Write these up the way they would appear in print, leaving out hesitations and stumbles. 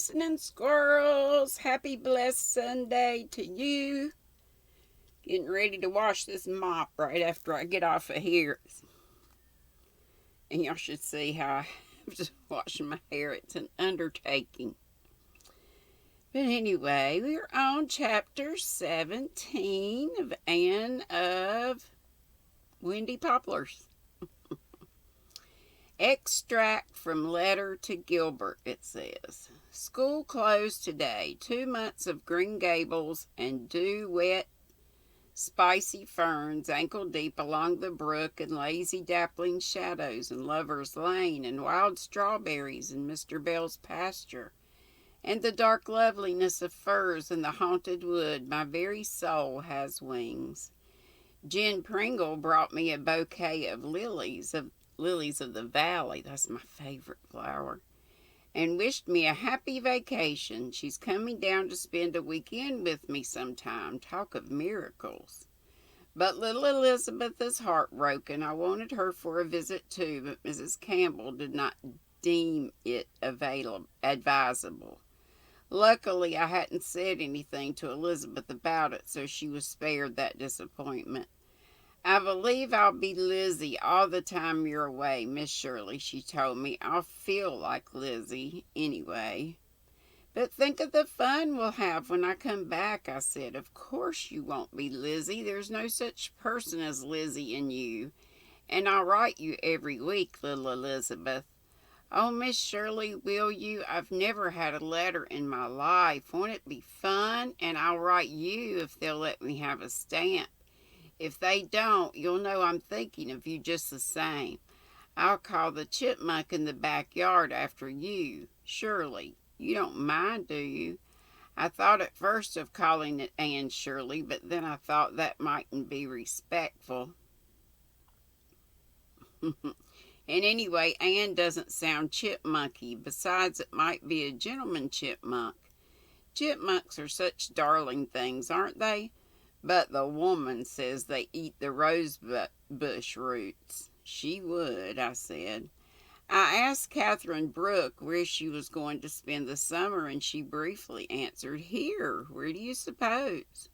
listening squirrels. Happy blessed Sunday to you. Getting ready to wash this mop right after I get off of here. And y'all should see how I have to wash my hair. It's an undertaking. But anyway, we're on chapter 17 of Anne of Windy Poplars. Extract from letter to Gilbert, it says. School closed today. 2 months of Green Gables and dew wet, spicy ferns ankle deep along the brook, and lazy dappling shadows in Lover's Lane, and wild strawberries in Mr. Bell's pasture, and the dark loveliness of firs in the haunted wood. My very soul has wings. Jen Pringle brought me a bouquet of lilies of the valley. That's my favorite flower. And wished me a happy vacation. She's coming down to spend a weekend with me sometime. Talk of miracles. But little Elizabeth is heartbroken. I wanted her for a visit too, but Mrs. Campbell did not deem it advisable. Luckily, I hadn't said anything to Elizabeth about it, so she was spared that disappointment. I believe I'll be Lizzie all the time you're away, Miss Shirley, she told me. I'll feel like Lizzie, anyway. But think of the fun we'll have when I come back, I said. Of course you won't be Lizzie. There's no such person as Lizzie in you. And I'll write you every week, little Elizabeth. Oh, Miss Shirley, will you? I've never had a letter in my life. Won't it be fun? And I'll write you if they'll let me have a stamp. If they don't, you'll know I'm thinking of you just the same. I'll call the chipmunk in the backyard after you. Shirley, you don't mind, do you? I thought at first of calling it Anne Shirley, but then I thought that mightn't be respectful. And anyway, Anne doesn't sound chipmunky. Besides, it might be a gentleman chipmunk. Chipmunks are such darling things, aren't they? But the woman says they eat the rosebush roots. She would, I said. I asked Catherine Brooke where she was going to spend the summer, and she briefly answered, here. Where do you suppose?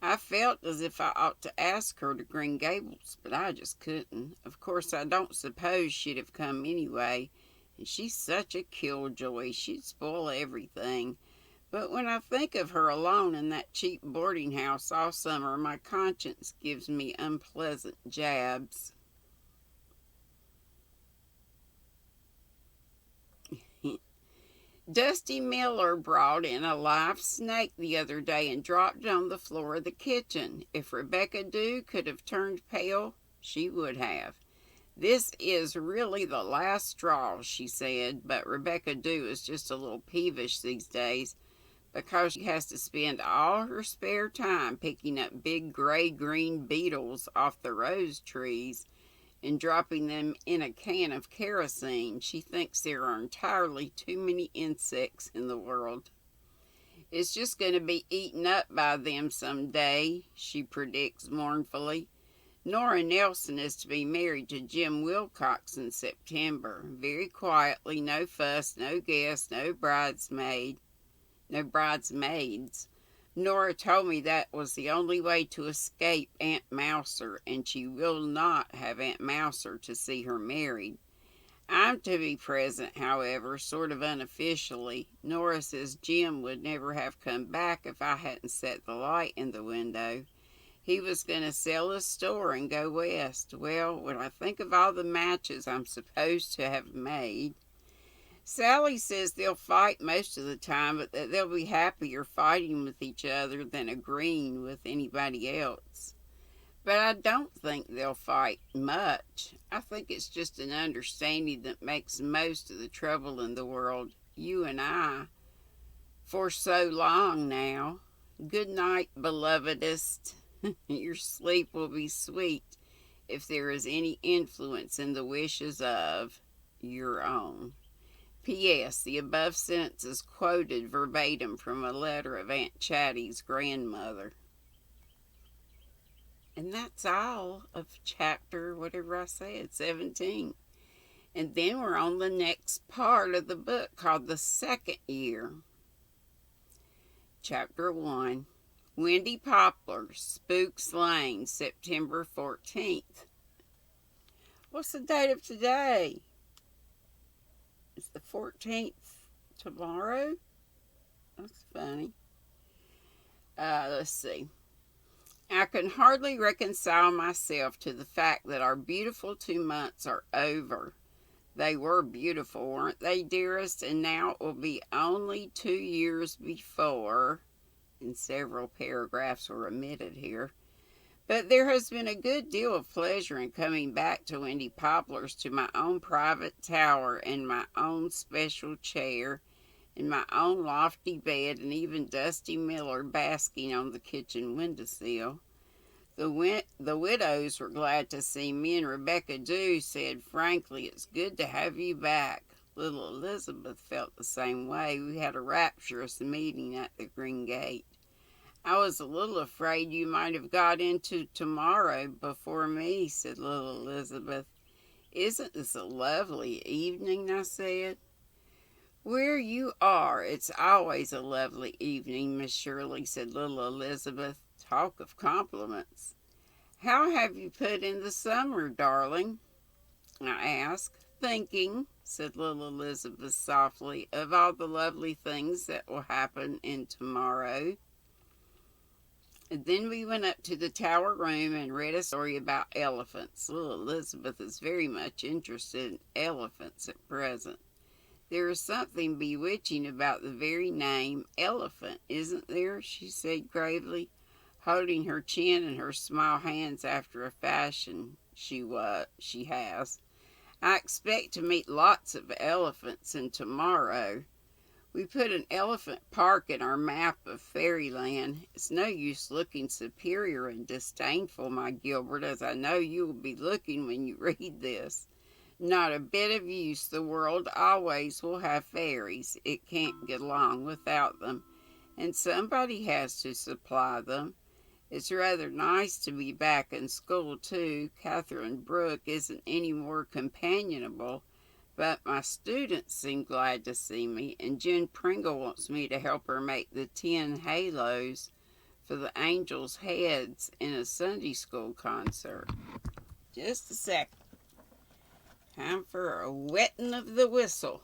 I felt as if I ought to ask her to Green Gables, but I just couldn't. Of course, I don't suppose she'd have come anyway, and she's such a killjoy. She'd spoil everything. But when I think of her alone in that cheap boarding house all summer, my conscience gives me unpleasant jabs. Dusty Miller brought in a live snake the other day and dropped it on the floor of the kitchen. If Rebecca Dew could have turned pale, she would have. This is really the last straw, she said, but Rebecca Dew is just a little peevish these days, because she has to spend all her spare time picking up big gray-green beetles off the rose trees and dropping them in a can of kerosene. She thinks there are entirely too many insects in the world. It's just going to be eaten up by them someday, she predicts mournfully. Nora Nelson is to be married to Jim Wilcox in September. Very quietly, no fuss, no guests, no bridesmaids. Nora told me that was the only way to escape Aunt Mouser, and she will not have Aunt Mouser to see her married. I'm to be present, however, sort of unofficially. Nora says Jim would never have come back if I hadn't set the light in the window. He was going to sell his store and go west. Well, when I think of all the matches I'm supposed to have made... Sally says they'll fight most of the time, but that they'll be happier fighting with each other than agreeing with anybody else. But I don't think they'll fight much. I think it's just an understanding that makes most of the trouble in the world. You and I, for so long now. Good night, belovedest. Your sleep will be sweet if there is any influence in the wishes of your own. P.S. The above sentence is quoted verbatim from a letter of Aunt Chatty's grandmother. And that's all of chapter, whatever I said, 17. And then we're on the next part of the book called The Second Year. Chapter 1. Windy Poplar, Spooks Lane, September 14th. What's the date of today? It's the 14th tomorrow? That's funny. Let's see. I can hardly reconcile myself to the fact that our beautiful 2 months are over. They were beautiful, weren't they, dearest? And now it will be only 2 years before, and several paragraphs were omitted here. But there has been a good deal of pleasure in coming back to Windy Poplars, to my own private tower and my own special chair and my own lofty bed, and even Dusty Miller basking on the kitchen windowsill. The widows were glad to see me, and Rebecca Dew said frankly, "It's good to have you back." Little Elizabeth felt the same way. We had a rapturous meeting at the Green Gate. "I was a little afraid you might have got into tomorrow before me," said little Elizabeth. "Isn't this a lovely evening?" I said. "Where you are, it's always a lovely evening, Miss Shirley," said little Elizabeth. "Talk of compliments. How have you put in the summer, darling?" I asked. "Thinking," said little Elizabeth softly, "of all the lovely things that will happen in tomorrow." And then we went up to the tower room and read a story about elephants. Little Elizabeth is very much interested in elephants at present. "There is something bewitching about the very name elephant, isn't there?" she said gravely, holding her chin in her small hands after a fashion she has. "I expect to meet lots of elephants in tomorrow. We put an elephant park in our map of fairyland. It's no use looking superior and disdainful, my Gilbert, as I know you will be looking when you read this. Not a bit of use. The world always will have fairies. It can't get along without them, and somebody has to supply them. It's rather nice to be back in school, too. Catherine Brooke isn't any more companionable, but my students seem glad to see me, and Jen Pringle wants me to help her make the 10 halos for the angels' heads in a Sunday school concert." Just a second. Time for a wetting of the whistle.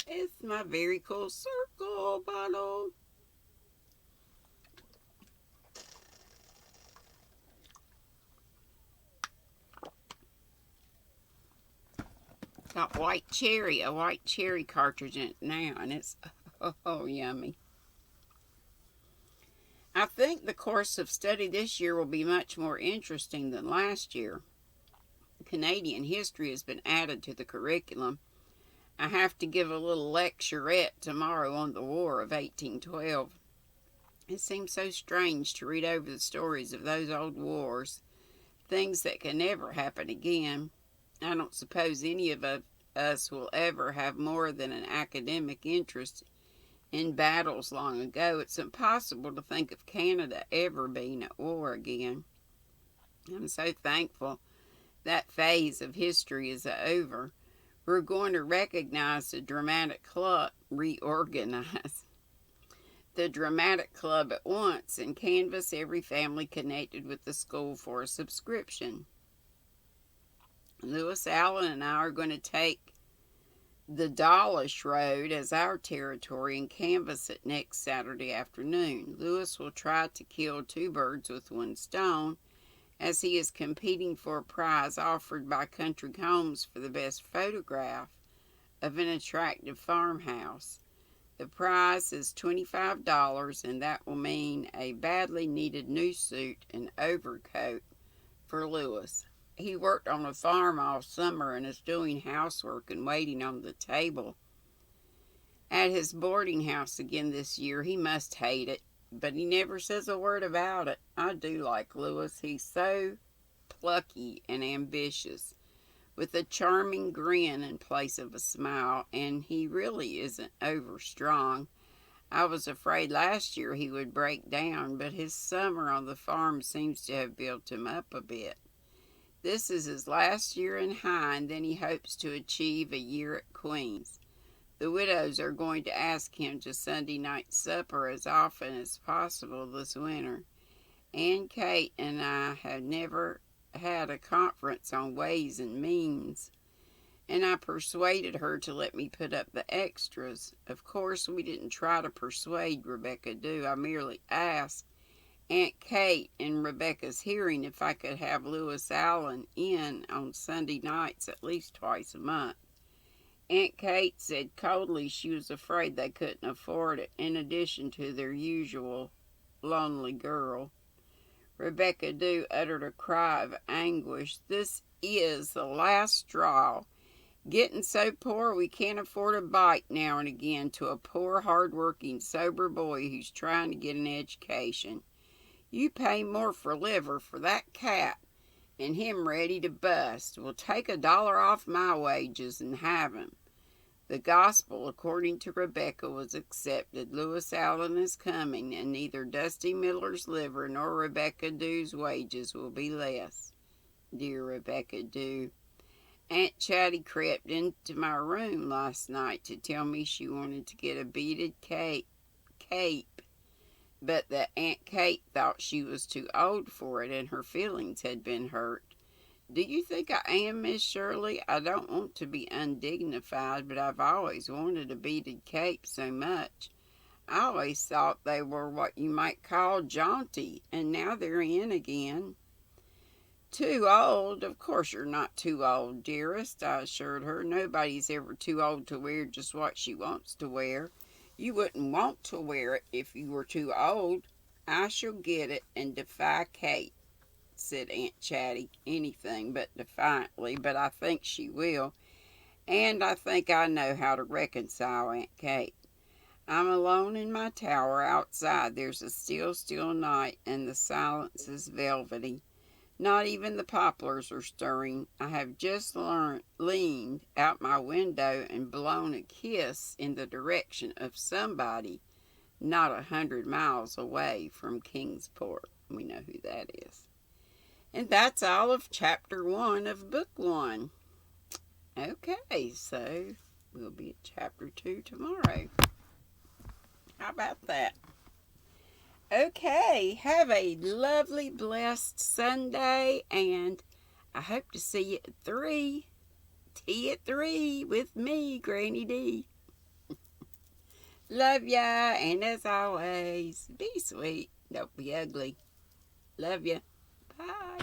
It's my very cool circle bottle. Got a white cherry cartridge in it now, and it's yummy. I think the course of study this year will be much more interesting than last year. Canadian history has been added to the curriculum. I have to give a little lecturette tomorrow on the War of 1812. It seems so strange to read over the stories of those old wars, things that can never happen again. I don't suppose any of us will ever have more than an academic interest in battles long ago. It's impossible to think of Canada ever being at war again. I'm so thankful that phase of history is over. We're going to recognize the dramatic club, reorganize the dramatic club at once, and canvass every family connected with the school for a subscription. Lewis Allen and I are going to take the Dawlish Road as our territory and canvass it next Saturday afternoon. Lewis will try to kill 2 birds with 1 stone, as he is competing for a prize offered by Country Homes for the best photograph of an attractive farmhouse. The prize is $25, and that will mean a badly needed new suit and overcoat for Lewis. He worked on a farm all summer and is doing housework and waiting on the table at his boarding house again this year. He must hate it, but he never says a word about it. I do like Lewis. He's so plucky and ambitious, with a charming grin in place of a smile, and he really isn't overstrong. I was afraid last year he would break down, but his summer on the farm seems to have built him up a bit. This is his last year in high, and then he hopes to achieve a year at Queen's. The widows are going to ask him to Sunday night supper as often as possible this winter. Aunt Kate and I have never had a conference on ways and means, and I persuaded her to let me put up the extras. Of course, we didn't try to persuade Rebecca Dew. I merely asked Aunt Kate in Rebecca's hearing if I could have Lewis Allen in on Sunday nights at least twice a month. Aunt Kate said coldly she was afraid they couldn't afford it, in addition to their usual lonely girl. Rebecca Dew uttered a cry of anguish. This is the last straw. Getting so poor we can't afford a bite now and again to a poor, hard-working, sober boy who's trying to get an education. You pay more for liver for that cat, and him ready to bust. Will take $1 off my wages and have him. The gospel, according to Rebecca, was accepted. Lewis Allen is coming, and neither Dusty Miller's liver nor Rebecca Dew's wages will be less. Dear Rebecca Dew, Aunt Chatty crept into my room last night to tell me she wanted to get a beaded cape, but that Aunt Kate thought she was too old for it and her feelings had been hurt. Do you think I am, Miss Shirley? I don't want to be undignified, but I've always wanted a beaded cape so much. I always thought they were what you might call jaunty, and now they're in again. Too old? Of course you're not too old, dearest, I assured her. Nobody's ever too old to wear just what she wants to wear. You wouldn't want to wear it if you were too old. I shall get it and defy Kate, said Aunt Chatty, anything but defiantly, but I think she will, and I think I know how to reconcile Aunt Kate. I'm alone in my tower. Outside there's a still, still night, and the silence is velvety. Not even the poplars are stirring. I have just leaned out my window and blown a kiss in the direction of somebody not 100 miles away from Kingsport. We know who that is. And that's all of Chapter 1 of Book 1. Okay, so we'll be at Chapter 2 tomorrow. How about that? Okay, have a lovely, blessed Sunday, and I hope to see you at 3. Tea at 3 with me, GrannyDee. Love ya, and as always, be sweet. Don't be ugly. Love ya. Bye.